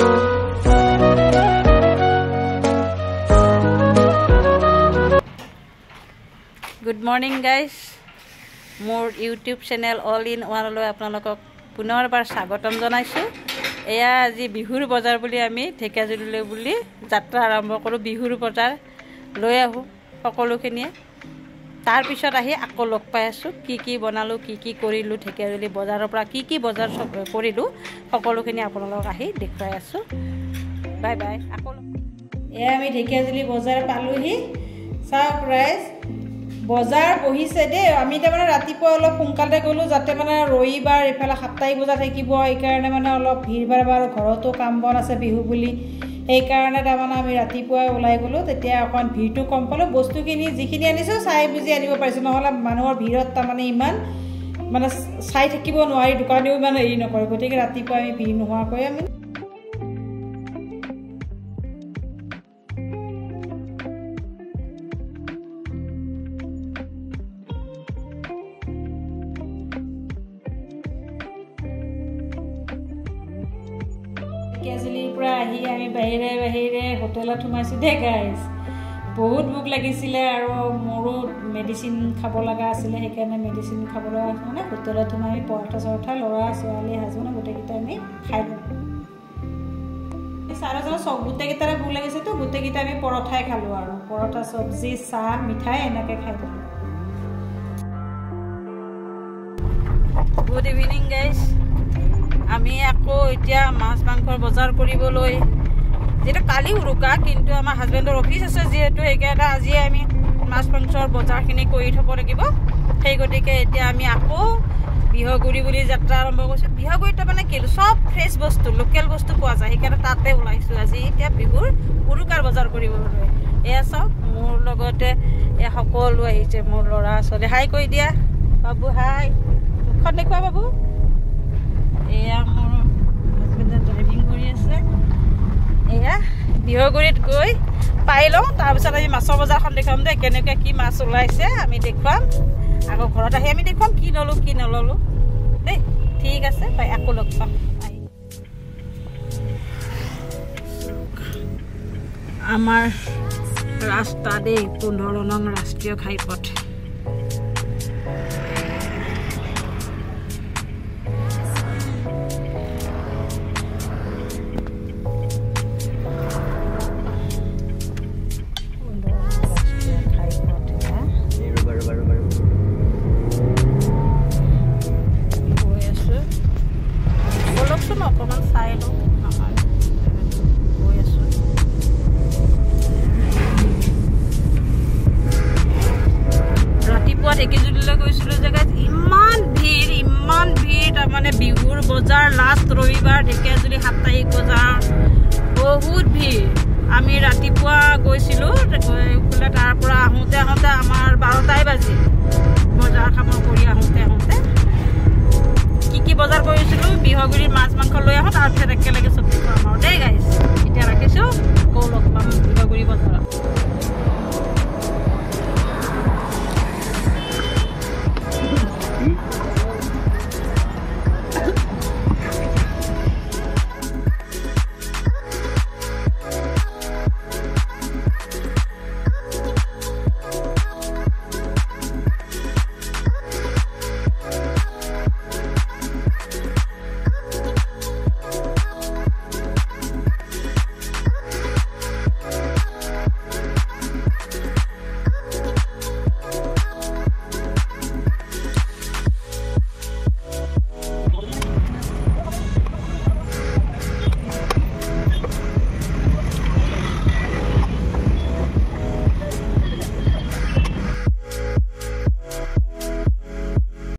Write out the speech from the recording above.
Good morning guys. More YouTube channel all in one লৈ আপোনালোকক পুনৰবাৰ স্বাগতম জনাইছো। এয়া আজি বিহুৰ বজাৰ বুলি আমি ঢেকিয়াজুলিলৈ বুলি যাত্ৰা আৰম্ভ কৰো। বিহুৰ বজাৰ লৈ আহো সকলোখিনিয়ে। তাৰ পিছত আহি আকৌ লগ পাই আছো কি কি বনালো কি কি কৰিলো ঢেকিয়াজুলি বজাৰৰ পৰা কি কি বজাৰ কৰিলো সকলোখিনি আপোনালোকক আহি দেখুৱাই আছো। Bye bye. আকৌ এয়া আমি ঢেকিয়াজুলি বজাৰ পালোহি। সাৰপ্ৰাইজ বজাৰ বহিছে দে। আমি তাৰমানে ৰাতিপুৱা অলপ সোনকালে গ'লো যাতে মানে ৰবিবাৰ এফালে সাপ্তাহিক বজাৰ থাকিব, এইকাৰণে মানে অলপ ভিৰ ভাৰ আৰু ঘৰতো কাম বন আছে বিহু বুলি, সেইকাৰণে তাৰমানে আমি ৰাতিপুৱাই ওলাই গ'লো। তেতিয়া অকণ ভিৰটো কম পালোঁ। বস্তুখিনি যিখিনি আনিছোঁ চাই বুজি আনিব পাৰিছোঁ, নহ'লে মানুহৰ ভিৰত তাৰমানে ইমান মানে চাই থাকিব নোৱাৰি, দোকানেও ইমান হেৰি নকৰে। গতিকে ৰাতিপুৱা আমি ভিৰ নোহোৱাকৈ আমি ঢেকিয়াজুলিৰ পৰা আহি আমি বাহিৰে বাহিৰে হোটেলত সোমাইছোঁ দে গাইজ। বহুত ভোক লাগিছিলে আৰু মোৰো মেডিচিন খাব লগা আছিলে, সেইকাৰণে মেডিচিন খাব লগা মানে হোটেলত সোমাই আমি পৰঠা চৰঠা ল'ৰা ছোৱালী হাজবেণ্ড গোটেইকেইটা আমি খাই লওঁ। চাৰিজন চব গোটেইকেইটাৰে ভোক লাগিছেতো গোটেইকেইটা আমি পৰঠাই খালোঁ আৰু পৰঠা চব্জি চাহ মিঠাই এনেকৈ খাই দিলোঁ। Good evening guys. আমি আকৌ এতিয়া মাছ মাংসৰ বজাৰ কৰিবলৈ, যেটা কালি উৰুকা কিন্তু আমাৰ হাজবেণ্ডৰ অফিচ আছে যিহেতু সেইকাৰণে আজি আমি মাছ মাংসৰ বজাৰখিনি কৰি থ'ব লাগিব। সেই গতিকে এতিয়া আমি আকৌ বিহগুৰি বুলি যাত্ৰা আৰম্ভ কৰিছোঁ। বিহগুৰিত মানে কি চব ফ্ৰেছ বস্তু লোকেল বস্তু পোৱা যায়, সেইকাৰণে তাতে ওলাইছোঁ আজি এতিয়া বিহুৰ উৰুকাৰ বজাৰ কৰিবলৈ। এয়া চাওক মোৰ লগতে এয়া সকলো আহিছে, মোৰ ল'ৰা ছোৱালী। হাই কৈ দিয়া বাবু, হাই মুখখন দেখুওৱা বাবু। এয়া মোৰ হাজবেণ্ডে ড্ৰাইভিং কৰি আছে। এয়া বিহগুৰিত গৈ পাই লওঁ, তাৰপিছত আমি মাছৰ বজাৰখন দেখুৱাম দেই, কেনেকৈ কি মাছ ওলাইছে আমি দেখুৱাম। আকৌ ঘৰত আহি আমি দেখুৱাম কি ল'লোঁ কি নল'লোঁ দেই। ঠিক আছে পাই আকৌ লগ পাম। আমাৰ ৰাস্তা দেই 15 নং ৰাষ্ট্ৰীয় ঘাইপথ। অকণমান চাই লওঁ আমাৰ গৈ আছোঁ। ৰাতিপুৱা ঢেকিয়াজুলিলৈ গৈছিলোঁ জেগাত ইমান ভিৰ তাৰমানে বিহুৰ বজাৰ লাষ্ট ৰবিবাৰ ঢেকিয়াজুলি সাপ্তাহিক বজাৰ বহুত ভিৰ। আমি ৰাতিপুৱা গৈছিলোঁ, তাৰ পৰা আহোঁতে আমাৰ 12টাই বাজিল বজাৰ সামৰ কৰি আহোঁতে। কি কি বজাৰ কৰিছিলোঁ বিহগুৰিৰ মাছ মাংস লৈ আহোঁ, তাৰপিছত একেলগে